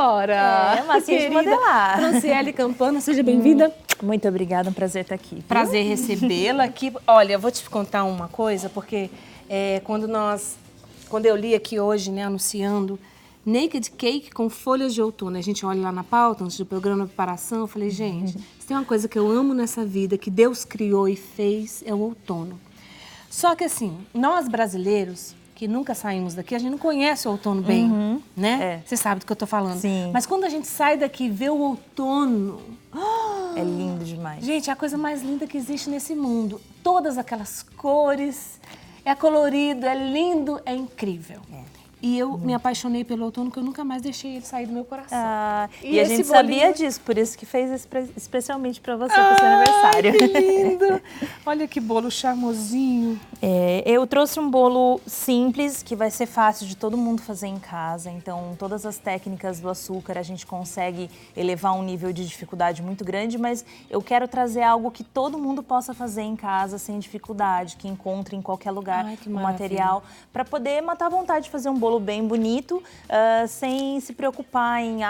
senhora! massinha de modelar. Franciele Campana, seja bem-vinda. Muito obrigada, um prazer estar aqui. Viu? Prazer recebê-la aqui. Olha, eu vou te contar uma coisa, porque quando eu li aqui hoje, né, anunciando Naked Cake com folhas de outono, a gente olha lá na pauta, antes do programa de preparação, eu falei, gente, se tem uma coisa que eu amo nessa vida, que Deus criou e fez, é o outono. Só que assim, nós brasileiros, que nunca saímos daqui, a gente não conhece o outono bem, né? Você sabe do que eu tô falando. Sim. Mas quando a gente sai daqui e vê o outono... É lindo demais. Gente, é a coisa mais linda que existe nesse mundo. Todas aquelas cores, é colorido, é lindo, é incrível. E eu me apaixonei pelo outono, que eu nunca mais deixei ele sair do meu coração. E a gente sabia disso, por isso que fez especialmente para você, pro seu aniversário. Que lindo! Olha que bolo charmosinho. Eu trouxe um bolo simples, que vai ser fácil de todo mundo fazer em casa. Então, todas as técnicas do açúcar, a gente consegue elevar um nível de dificuldade muito grande, mas eu quero trazer algo que todo mundo possa fazer em casa sem dificuldade, que encontre em qualquer lugar o material, para poder matar a vontade de fazer um bolo bem bonito, sem se preocupar em,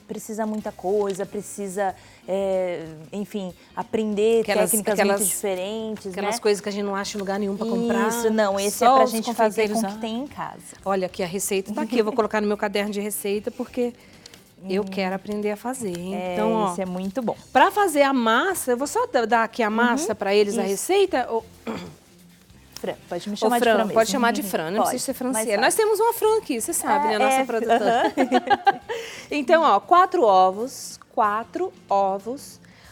precisa muita coisa, precisa, enfim, aprender técnicas muito diferentes, Aquelas coisas que a gente não acha em lugar nenhum para comprar. Isso, não, esse é pra gente fazer com o que tem em casa. Olha aqui, a receita tá aqui, eu vou colocar no meu caderno de receita, porque eu quero aprender a fazer, hein? Então, ó, isso é muito bom. Para fazer a massa, eu vou só dar aqui a massa para eles, a receita. Fran, pode me chamar de Fran mesmo. Pode chamar de Fran, não precisa ser Franciele. Nós temos uma Fran aqui, você sabe, né? A nossa produtora. Então, ó, 4 ovos,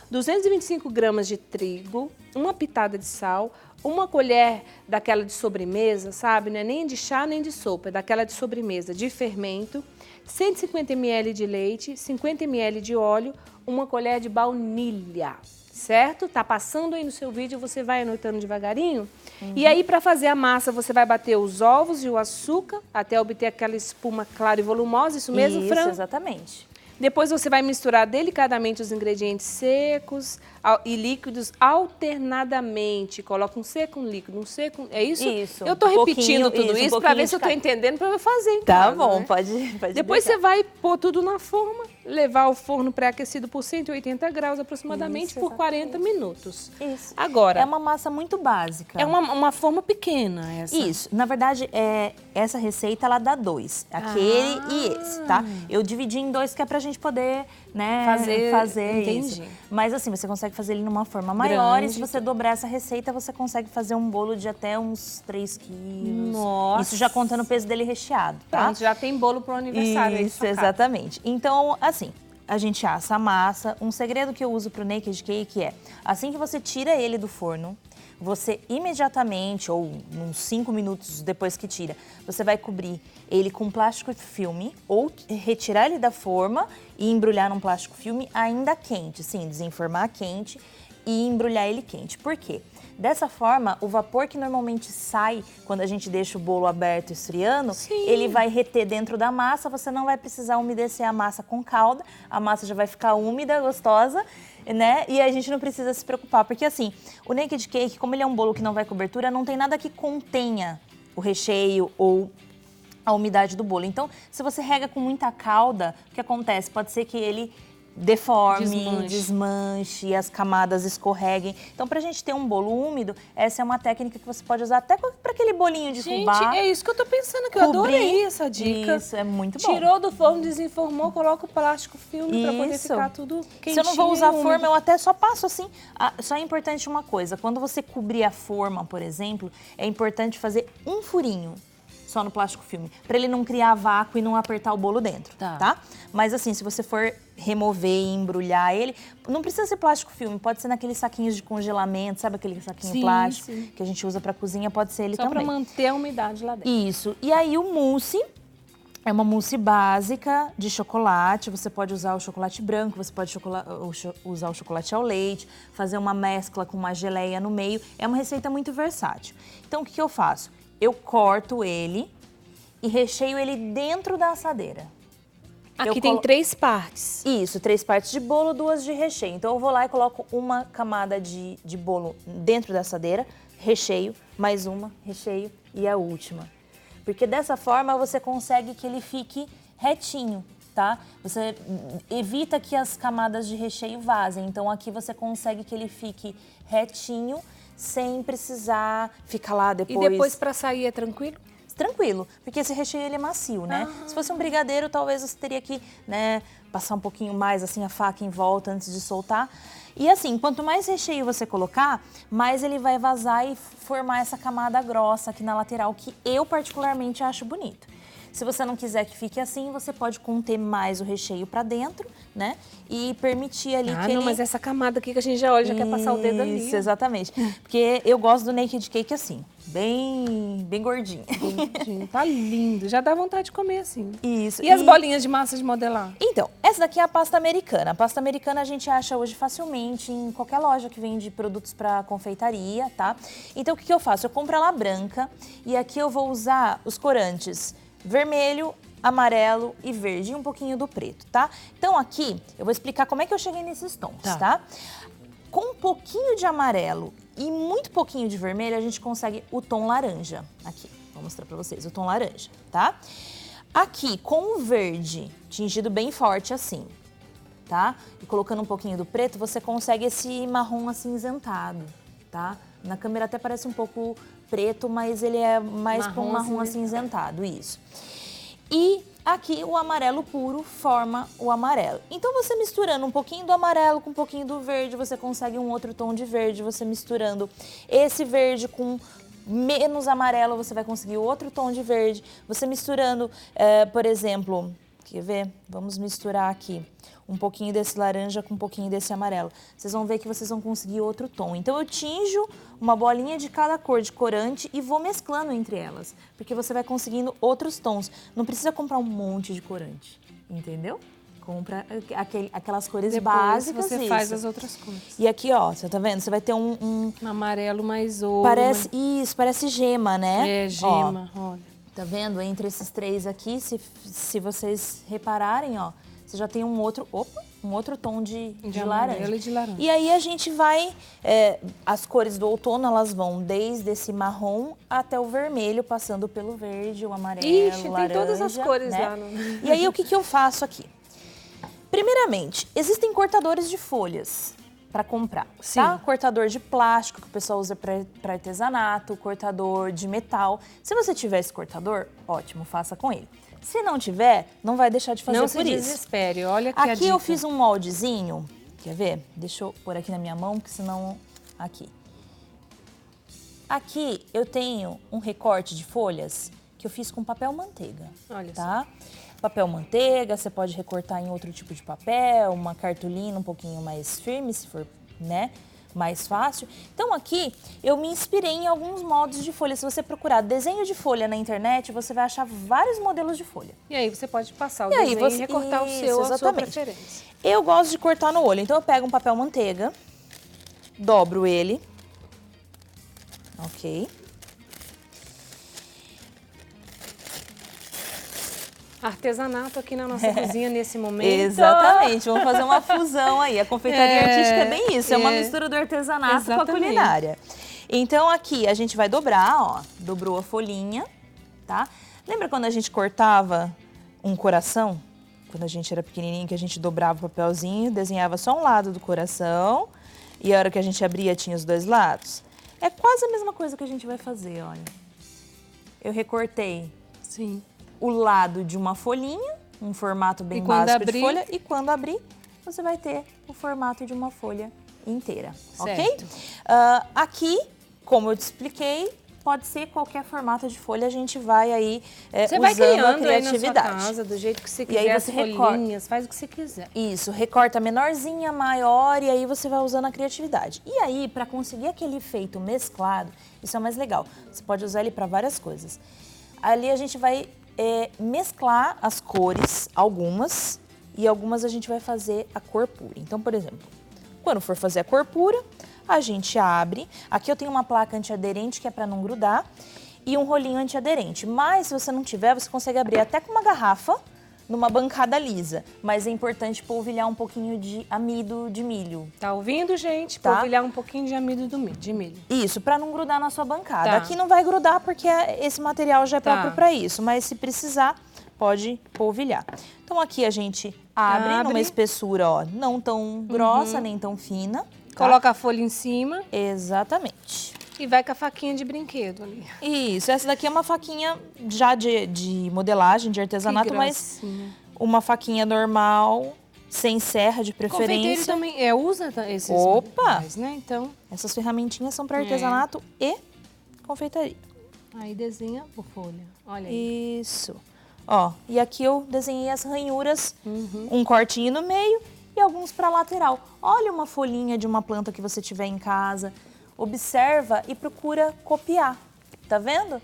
225 gramas de trigo, uma pitada de sal, uma colher daquela de sobremesa, sabe? Não é nem de chá nem de sopa, é daquela de sobremesa, de fermento, 150 ml de leite, 50 ml de óleo, uma colher de baunilha. Certo? Tá passando aí no seu vídeo, você vai anotando devagarinho. E aí, para fazer a massa, você vai bater os ovos e o açúcar até obter aquela espuma clara e volumosa. Isso mesmo, Fran? Isso, exatamente. Depois você vai misturar delicadamente os ingredientes secos e líquidos alternadamente. Coloca um seco, um líquido, um seco, é isso? Isso. Eu tô repetindo tudo isso para ver se eu tô entendendo para eu fazer em Tá casa, bom, né? pode Depois deixar. você vai pôr tudo na forma, levar ao forno pré-aquecido por 180 graus aproximadamente por 40 minutos. Isso. Agora, é uma massa muito básica. é uma forma pequena essa. Isso. Na verdade, essa receita ela dá 2. Aquele e esse, tá? Eu dividi em 2 que é pra gente poder, né, fazer entendi. isso. Mas assim, você consegue fazer ele numa forma maior Grande. e se você dobrar essa receita, você consegue fazer um bolo de até uns 3 quilos. Nossa. Isso já contando o peso dele recheado, tá? Pronto, já tem bolo pro aniversário aí. Isso, exatamente. Então, assim, a gente assa a massa. Um segredo que eu uso pro Naked Cake é, assim que você tira ele do forno, você imediatamente, ou uns 5 minutos depois que tira, você vai cobrir ele com plástico filme ou retirar ele da forma e embrulhar num plástico filme ainda quente, sim, desenformar quente e embrulhar ele quente. Por quê? Dessa forma, o vapor que normalmente sai quando a gente deixa o bolo aberto esfriando, ele vai reter dentro da massa, você não vai precisar umedecer a massa com calda, a massa já vai ficar úmida, gostosa, né? E a gente não precisa se preocupar, porque assim, o Naked Cake, como ele é um bolo que não vai cobertura, não tem nada que contenha o recheio ou a umidade do bolo. Então, se você rega com muita calda, o que acontece? Pode ser que ele deforme, desmanche e as camadas escorreguem. Então, pra gente ter um bolo úmido, essa é uma técnica que você pode usar até para aquele bolinho de fubá. Gente, é isso que eu tô pensando, que eu adorei essa dica. Isso, é muito bom. Tirou do forno, desenformou, coloca o plástico filme para poder ficar tudo quentinho. Se eu não vou usar forma, eu até só passo assim. Só é importante uma coisa, quando você cobrir a forma, por exemplo, é importante fazer um furinho só no plástico filme, para ele não criar vácuo e não apertar o bolo dentro, tá? Mas assim, se você for remover e embrulhar ele, não precisa ser plástico filme, pode ser naqueles saquinhos de congelamento, sabe aquele saquinho plástico que a gente usa para cozinha, pode ser ele só também. Só para manter a umidade lá dentro. Isso. E aí o mousse é uma mousse básica de chocolate, você pode usar o chocolate branco, você pode usar o chocolate ao leite, fazer uma mescla com uma geleia no meio, é uma receita muito versátil. Então o que eu faço? Eu corto ele e recheio ele dentro da assadeira. Aqui tem 3 partes. Isso, 3 partes de bolo, 2 de recheio. Então eu vou lá e coloco uma camada de bolo dentro da assadeira, recheio, mais uma, recheio e a última. Porque dessa forma você consegue que ele fique retinho. tá? Você evita que as camadas de recheio vazem. Então aqui você consegue que ele fique retinho, sem precisar ficar lá depois. E depois para sair é tranquilo? Tranquilo, porque esse recheio ele é macio, né? Se fosse um brigadeiro, talvez você teria que, né, passar um pouquinho mais assim a faca em volta antes de soltar. E assim, quanto mais recheio você colocar, mais ele vai vazar e formar essa camada grossa aqui na lateral, que eu particularmente acho bonito. Se você não quiser que fique assim, você pode conter mais o recheio para dentro, né? E permitir ali que não, mas essa camada aqui que a gente já olha, já quer passar o dedo ali. Isso, exatamente. Porque eu gosto do naked cake assim, bem gordinho. Gordinho, tá lindo. Já dá vontade de comer assim. Isso. E as bolinhas de massa de modelar? Então, essa daqui é a pasta americana. A pasta americana a gente acha hoje facilmente em qualquer loja que vende produtos para confeitaria, tá? Então, o que eu faço? Eu compro ela branca e aqui eu vou usar os corantes vermelho, amarelo e verde e um pouquinho do preto, tá? Então aqui eu vou explicar como é que eu cheguei nesses tons, tá? Com um pouquinho de amarelo e muito pouquinho de vermelho, a gente consegue o tom laranja. Aqui, vou mostrar pra vocês, o tom laranja, tá? Aqui, com o verde tingido bem forte assim, tá? E colocando um pouquinho do preto, você consegue esse marrom acinzentado, tá? Na câmera até parece um pouco preto, mas ele é mais para um marrom acinzentado, isso. E aqui o amarelo puro forma o amarelo. Então você misturando um pouquinho do amarelo com um pouquinho do verde, você consegue um outro tom de verde. Você misturando esse verde com menos amarelo, você vai conseguir outro tom de verde. Você misturando, por exemplo, quer ver? Vamos misturar aqui um pouquinho desse laranja com um pouquinho desse amarelo. Vocês vão ver que vocês vão conseguir outro tom. Então eu tinjo uma bolinha de cada cor de corante e vou mesclando entre elas, porque você vai conseguindo outros tons. Não precisa comprar um monte de corante, entendeu? Compra aquelas cores depois básicas. Você faz as outras cores. E aqui, ó, você tá vendo? Você vai ter um amarelo mais ouro. Parece, isso, parece gema, né? É, gema, olha. Tá vendo? Entre esses três aqui, se vocês repararem, ó, você já tem um outro tom de laranja. E de laranja. E aí a gente vai, as cores do outono, elas vão desde esse marrom até o vermelho, passando pelo verde, o amarelo, Ixi, laranja. tem todas as cores, né? Lá. E aí o que eu faço aqui? Primeiramente, existem cortadores de folhas para comprar, sim, tá? Cortador de plástico que o pessoal usa para artesanato, cortador de metal. Se você tiver esse cortador, ótimo, faça com ele. Se não tiver, não vai deixar de fazer por isso. Não se desespere, olha aqui Aqui eu fiz um moldezinho, quer ver? Deixa eu pôr aqui na minha mão, porque senão... Aqui. Aqui eu tenho um recorte de folhas que eu fiz com papel manteiga. Olha tá? Papel manteiga, você pode recortar em outro tipo de papel, uma cartolina um pouquinho mais firme, se for, né, mais fácil. Então aqui eu me inspirei em alguns moldes de folha. Se você procurar desenho de folha na internet, você vai achar vários modelos de folha. E aí você pode passar o desenho e recortar a sua preferência. Eu gosto de cortar no olho, então eu pego um papel manteiga, dobro ele, ok. Artesanato aqui na nossa cozinha nesse momento. Exatamente, vamos fazer uma fusão aí. A confeitaria artística é bem isso, é uma mistura do artesanato com a culinária. Então aqui a gente vai dobrar, ó, dobrou a folhinha, tá? Lembra quando a gente cortava um coração? Quando a gente era pequenininho, que a gente dobrava o papelzinho, desenhava só um lado do coração e a hora que a gente abria tinha os dois lados? É quase a mesma coisa que a gente vai fazer, olha. Eu recortei. Sim. O lado de uma folhinha, um formato bem básico de folha, e quando abrir, você vai ter o formato de uma folha inteira, ok? Aqui, como eu te expliquei, pode ser qualquer formato de folha, a gente vai aí você usando vai criando a criatividade. Aí na sua casa, do jeito que você quiser, e aí você folhinhas, faz o que você quiser. Isso, recorta menorzinha, maior, e aí você vai usando a criatividade. E aí, para conseguir aquele efeito mesclado, isso é o mais legal, você pode usar ele para várias coisas. Ali a gente vai mesclar as cores, algumas, e algumas a gente vai fazer a cor pura. Então, por exemplo, quando for fazer a cor pura, a gente abre. Aqui eu tenho uma placa antiaderente que é para não grudar e um rolinho antiaderente. Mas se você não tiver, você consegue abrir até com uma garrafa numa bancada lisa. Mas é importante polvilhar um pouquinho de amido de milho. Tá ouvindo, gente? Tá? Polvilhar um pouquinho de amido de milho. Isso, para não grudar na sua bancada. Tá. Aqui não vai grudar porque esse material já é próprio para isso. Mas se precisar, pode polvilhar. Então aqui a gente abre numa espessura, ó, não tão grossa, nem tão fina. Tá? Coloca a folha em cima. Exatamente. E vai com a faquinha de brinquedo ali. Isso, essa daqui é uma faquinha já de modelagem, de artesanato, mas uma faquinha normal, sem serra de preferência. Confeiteiro também usa esses materiais, né? Então, essas ferramentinhas são para artesanato e confeitaria. Aí desenha por folha, olha aí. Isso. Ó, e aqui eu desenhei as ranhuras, um cortinho no meio e alguns para lateral. Olha uma folhinha de uma planta que você tiver em casa. Observa e procura copiar, tá vendo?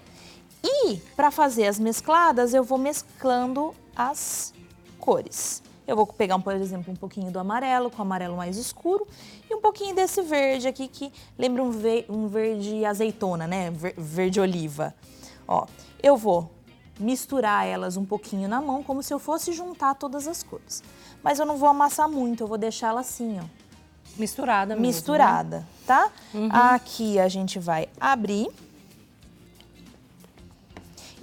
E para fazer as mescladas, eu vou mesclando as cores. Eu vou pegar, por exemplo, um pouquinho do amarelo, com o amarelo mais escuro, e um pouquinho desse verde aqui, que lembra um verde azeitona, né? Verde oliva. Ó, eu vou misturar elas um pouquinho na mão, como se eu fosse juntar todas as cores. Mas eu não vou amassar muito, eu vou deixar ela assim, ó. Misturada mesmo, misturada, né? Tá? Aqui a gente vai abrir.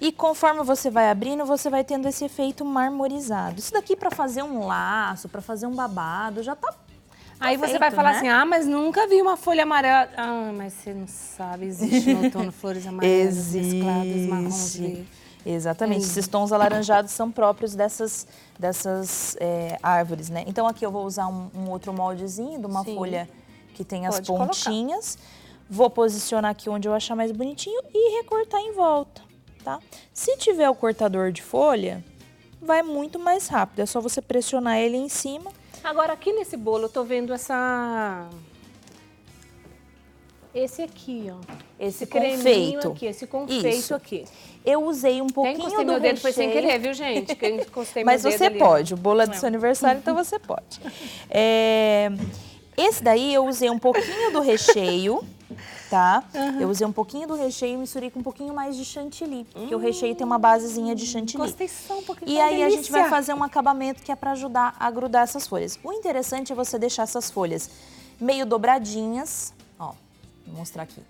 E conforme você vai abrindo, você vai tendo esse efeito marmorizado. Isso daqui para fazer um laço, para fazer um babado, já tá Aí você feito, vai falar né? assim, mas nunca vi uma folha amarela. Ah, mas você não sabe, existe no outono flores amarelas mescladas, marrons verdes. Exatamente, esses tons alaranjados são próprios dessas árvores, né? Então aqui eu vou usar um outro moldezinho de uma folha que tem as pontinhas. Vou posicionar aqui onde eu achar mais bonitinho e recortar em volta, tá? Se tiver o cortador de folha, vai muito mais rápido, é só você pressionar ele em cima. Agora aqui nesse bolo eu tô vendo esse aqui, ó. Esse creminho confeito. aqui, esse confeito aqui. Eu usei um pouquinho do encostei meu dedo, foi sem querer, viu, gente? Que eu encostei meu Mas dedo você ali. pode, o bolo é do seu aniversário, então você pode. Esse daí eu usei um pouquinho do recheio, tá? Eu usei um pouquinho do recheio e misturei com um pouquinho mais de chantilly, porque o recheio tem uma basezinha de chantilly. Gostei só um pouquinho. E aí a gente vai fazer um acabamento que é para ajudar a grudar essas folhas. O interessante é você deixar essas folhas meio dobradinhas, ó, vou mostrar aqui.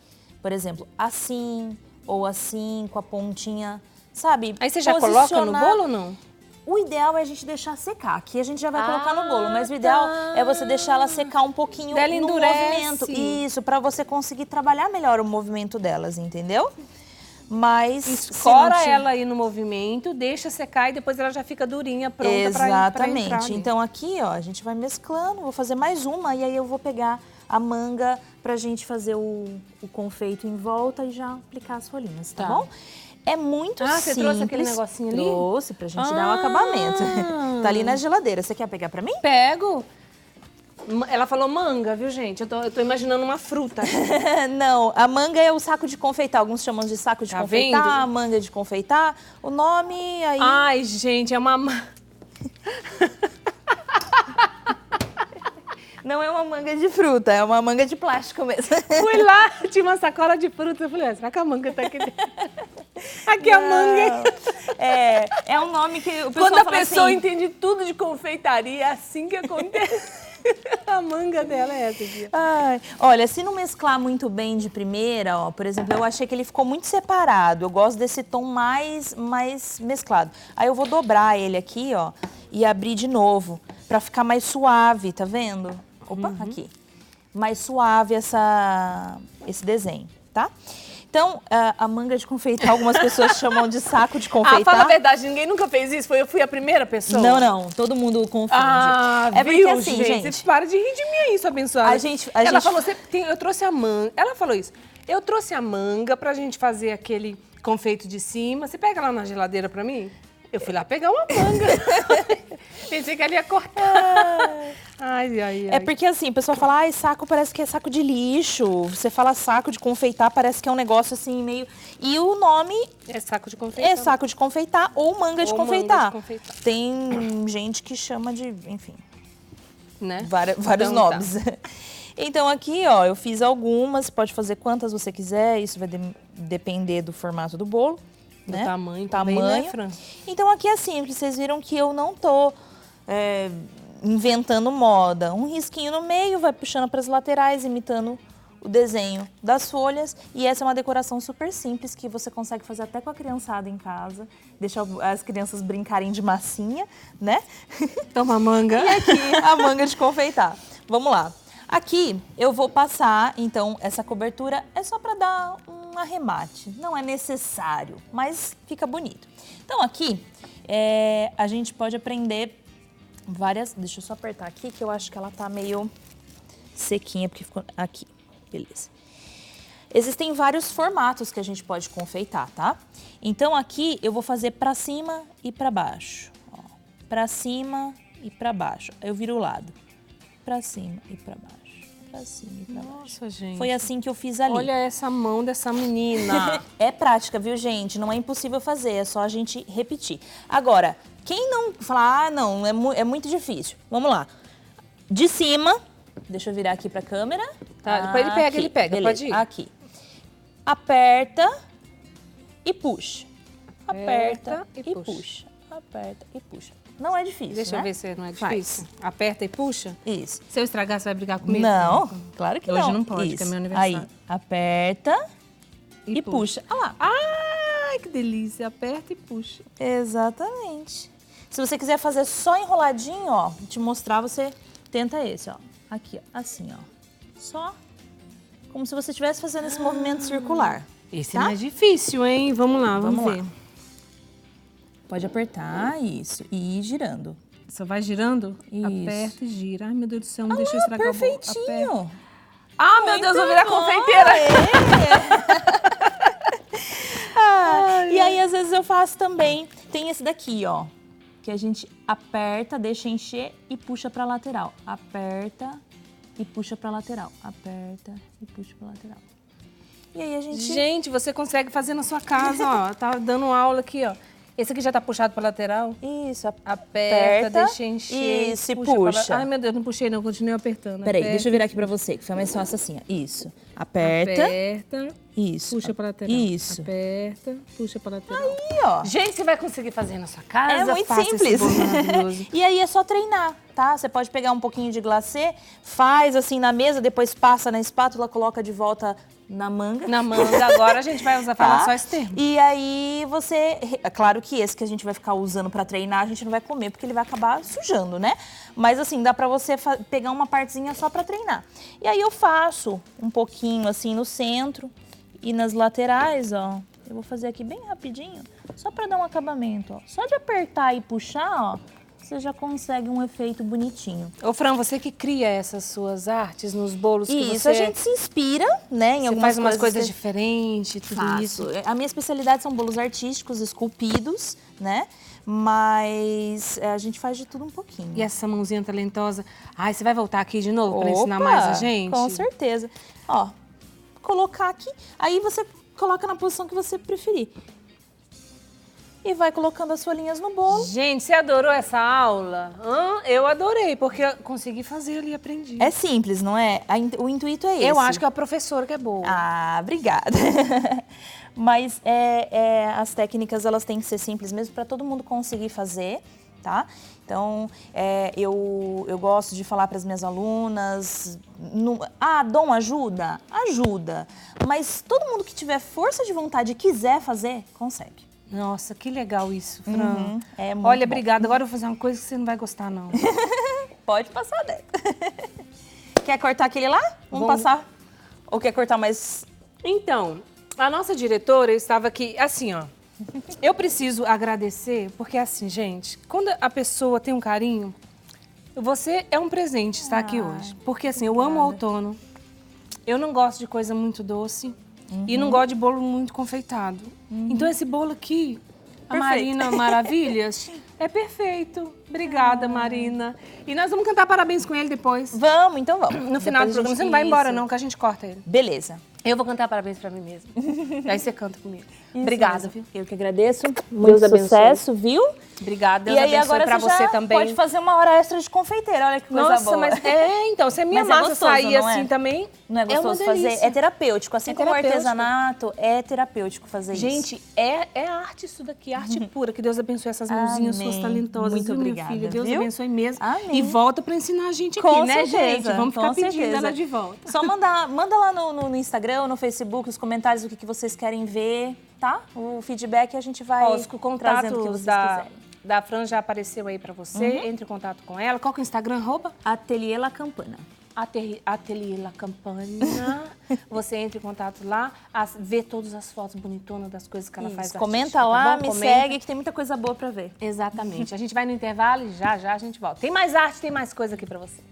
Por exemplo, assim ou assim, com a pontinha, sabe? Aí você já coloca no bolo ou não? O ideal é a gente deixar secar. Aqui a gente já vai colocar no bolo, mas o ideal é você deixar ela secar um pouquinho no movimento. Isso, para você conseguir trabalhar melhor o movimento delas, entendeu? Mas escora ela aí no movimento, deixa secar e depois ela já fica durinha, pronta para entrar. Exatamente. Então aqui, ó, a gente vai mesclando, vou fazer mais uma e aí eu vou pegar a manga pra gente fazer o confeito em volta e já aplicar as folhinhas, tá bom? É muito simples. Você trouxe aquele negocinho ali? Trouxe, pra gente dar um acabamento. Tá ali na geladeira. Você quer pegar pra mim? Pego. Ela falou manga, viu, gente? Eu tô imaginando uma fruta. Não, a manga é o saco de confeitar. Alguns chamam de saco de confeitar, vendo? Manga de confeitar. O nome aí... Ai, gente, é uma... Não é uma manga de fruta, é uma manga de plástico mesmo. Fui lá, tinha uma sacola de fruta. Eu falei, será que a manga tá aqui dentro? Aqui a manga. É um nome que o pessoal Quando a fala pessoa assim, entende tudo de confeitaria, é assim que acontece. A manga dela é essa aqui. Ai, olha, se não mesclar muito bem de primeira, ó, por exemplo, eu achei que ele ficou muito separado. Eu gosto desse tom mais mesclado. Aí eu vou dobrar ele aqui, ó, e abrir de novo, pra ficar mais suave, tá vendo? Opa, aqui. Mais suave esse desenho, tá? Então, a manga de confeitar, algumas pessoas chamam de saco de confeitar. Fala a verdade, ninguém nunca fez isso? Eu fui a primeira pessoa? Não, todo mundo confunde. Viu, porque assim, gente... Você para de rir de mim aí, sua abençoada. Ela falou, eu trouxe a manga, ela falou isso, eu trouxe a manga pra gente fazer aquele confeito de cima, você pega lá na geladeira pra mim? Eu fui lá pegar uma manga. Pensei que ela ia cortar. Ai. É porque assim, a pessoa fala, saco parece que é saco de lixo. Você fala saco de confeitar, parece que é um negócio assim meio... E o nome... É saco de confeitar. É saco de confeitar ou manga de confeitar. Manga de confeitar. Tem gente que chama de, enfim, né? Vários nomes. Tá. Então aqui, ó, eu fiz algumas, pode fazer quantas você quiser, isso vai depender do formato do bolo. Né? Tamanho. Né, Fran? Então aqui é simples, vocês viram que eu não tô inventando moda. Um risquinho no meio, vai puxando para as laterais, imitando o desenho das folhas. E essa é uma decoração super simples que você consegue fazer até com a criançada em casa. Deixar as crianças brincarem de massinha, né? Toma manga. E aqui a manga de confeitar. Vamos lá. Aqui eu vou passar, então, essa cobertura é só para dar um arremate. Não é necessário, mas fica bonito. Então aqui a gente pode aprender várias... Deixa eu só apertar aqui que eu acho que ela tá meio sequinha, porque ficou aqui. Beleza. Existem vários formatos que a gente pode confeitar, tá? Então aqui eu vou fazer para cima e para baixo. Ó, para cima e para baixo. Eu viro o lado. Para cima e para baixo. Para cima e para baixo. Nossa, gente. Foi assim que eu fiz ali. Olha essa mão dessa menina. É prática, viu, gente? Não é impossível fazer, é só a gente repetir. Agora, quem não falar, não, é muito difícil. Vamos lá. De cima, deixa eu virar aqui pra câmera. Tá, depois ele pega, beleza, pode ir. Aqui. Aperta e puxa. Aperta e puxa. Aperta e puxa. Não é difícil, Deixa né? eu ver se não é Faz. difícil. Aperta e puxa. Isso. Se eu estragar, você vai brigar comigo? Não, claro que não. Hoje não pode, Isso. que é meu aniversário. Aí, aperta e puxa. Olha lá. Ai, que delícia. Aperta e puxa. Exatamente. Se você quiser fazer só enroladinho, ó, te mostrar, você tenta esse, ó. Aqui, ó, assim, ó. Só como se você estivesse fazendo esse movimento circular. Esse tá? não é difícil, hein? Vamos lá, vamos ver. lá. Pode apertar, isso, e ir girando. Só vai girando? Isso. Aperta e gira. Ai, meu Deus do céu, não deixa eu estragar o bolo. Aperta. Perfeitinho. Ah, meu Deus, vou virar Muito bom. confeiteira. E aí, às vezes, eu faço também. Tem esse daqui, ó. Que a gente aperta, deixa encher e puxa pra lateral. Aperta e puxa pra lateral. Aperta e puxa pra lateral. E aí a gente... Gente, você consegue fazer na sua casa, ó. Tá dando aula aqui, ó. Esse aqui já tá puxado pra lateral? Isso, Aperta, deixa encher. Isso, e puxa. Ai, meu Deus, não puxei não, continuei apertando. Peraí, Aperta, deixa eu virar aqui pra você, que foi mais fácil assim, ó. Isso. Aperta. Aperta, Isso. puxa pra lateral. Isso. Aperta, puxa pra lateral. Aí, ó. Gente, você vai conseguir fazer na sua casa? É muito faça simples. esse bolo maravilhoso. E aí é só treinar, tá? Você pode pegar um pouquinho de glacê, faz assim na mesa, depois passa na espátula, coloca de volta na manga. Na manga, agora a gente vai falar Tá? só esse termo. E aí você... É claro que esse que a gente vai ficar usando pra treinar, a gente não vai comer, porque ele vai acabar sujando, né? Mas assim, dá pra você pegar uma partezinha só pra treinar. E aí eu faço um pouquinho assim no centro e nas laterais, ó. Eu vou fazer aqui bem rapidinho, só pra dar um acabamento, ó. Só de apertar e puxar, ó, você já consegue um efeito bonitinho. Ô, Fran, você que cria essas suas artes nos bolos que Isso, você... a gente se inspira, né, em Você algumas faz umas coisas que... diferentes, tudo Faço. isso. A minha especialidade são bolos artísticos, esculpidos, né? Mas a gente faz de tudo um pouquinho. E essa mãozinha talentosa. Ai, você vai voltar aqui de novo para Opa, ensinar mais a gente? Com certeza. Ó, colocar aqui, aí você coloca na posição que você preferir. E vai colocando as folhinhas no bolo. Gente, você adorou essa aula? Eu adorei, porque eu consegui fazer ali e aprendi. É simples, não é? O intuito é esse. Eu acho que é a professora que é boa. Ah, obrigada. Mas as técnicas, elas têm que ser simples mesmo para todo mundo conseguir fazer, tá? Então, eu gosto de falar para as minhas alunas, Dom, ajuda? Ajuda. Mas todo mundo que tiver força de vontade e quiser fazer, consegue. Nossa, que legal isso, Fran. Uhum, é muito Olha, bom. obrigada. Agora eu vou fazer uma coisa que você não vai gostar, não. Pode passar dentro. Quer cortar aquele lá? Vamos passar. Ou quer cortar mais... Então, a nossa diretora estava aqui, assim, ó. Eu preciso agradecer, porque assim, gente, quando a pessoa tem um carinho, você é um presente estar aqui hoje. Porque assim, eu amo o outono, eu não gosto de coisa muito doce e não gosto de bolo muito confeitado. Então esse bolo aqui, a Perfeito. Marina Maravilhas, é perfeito. Obrigada, Marina. E nós vamos cantar parabéns com ele depois. Vamos, então vamos. No final do Depois a programa, gente- você não vai embora Isso. não, que a gente corta ele. Beleza. Eu vou cantar parabéns pra mim mesma. Aí você canta comigo. Obrigada, viu? Eu que agradeço. Deus Muito abençoe. sucesso, viu? Obrigada, Deus E aí abençoe agora pra você você já também. pode fazer uma hora extra de confeiteira, olha que coisa Nossa, boa. mas então, se a minha Mas é massa gostoso, sair não é? assim também, Não é gostoso uma fazer? delícia. É terapêutico, assim É como o terapêutico. artesanato, é terapêutico fazer isso. Gente, é arte isso daqui, arte pura. Que Deus abençoe essas mãozinhas suas Amém. talentosas, Muito viu, obrigada, minha filha? Deus viu? abençoe mesmo. Amém. E volta pra ensinar a gente aqui, Com né, certeza, gente? Vamos ficar com pedindo certeza. ela de volta. Só manda lá no Instagram, no Facebook, os comentários do que vocês querem ver, tá? O feedback a gente vai Ó, os trazendo o que contatos vocês da quiserem. Fran já apareceu aí pra você. Entre em contato com ela. Qual que é o Instagram? Ateliê La Campana. Ateliê La Campana. Você entra em contato lá, vê todas as fotos bonitonas das coisas que ela faz. Comenta artística, lá, tá bom? me Comenta. segue, que tem muita coisa boa pra ver. Exatamente. A gente vai no intervalo e já a gente volta. Tem mais arte, tem mais coisa aqui pra você.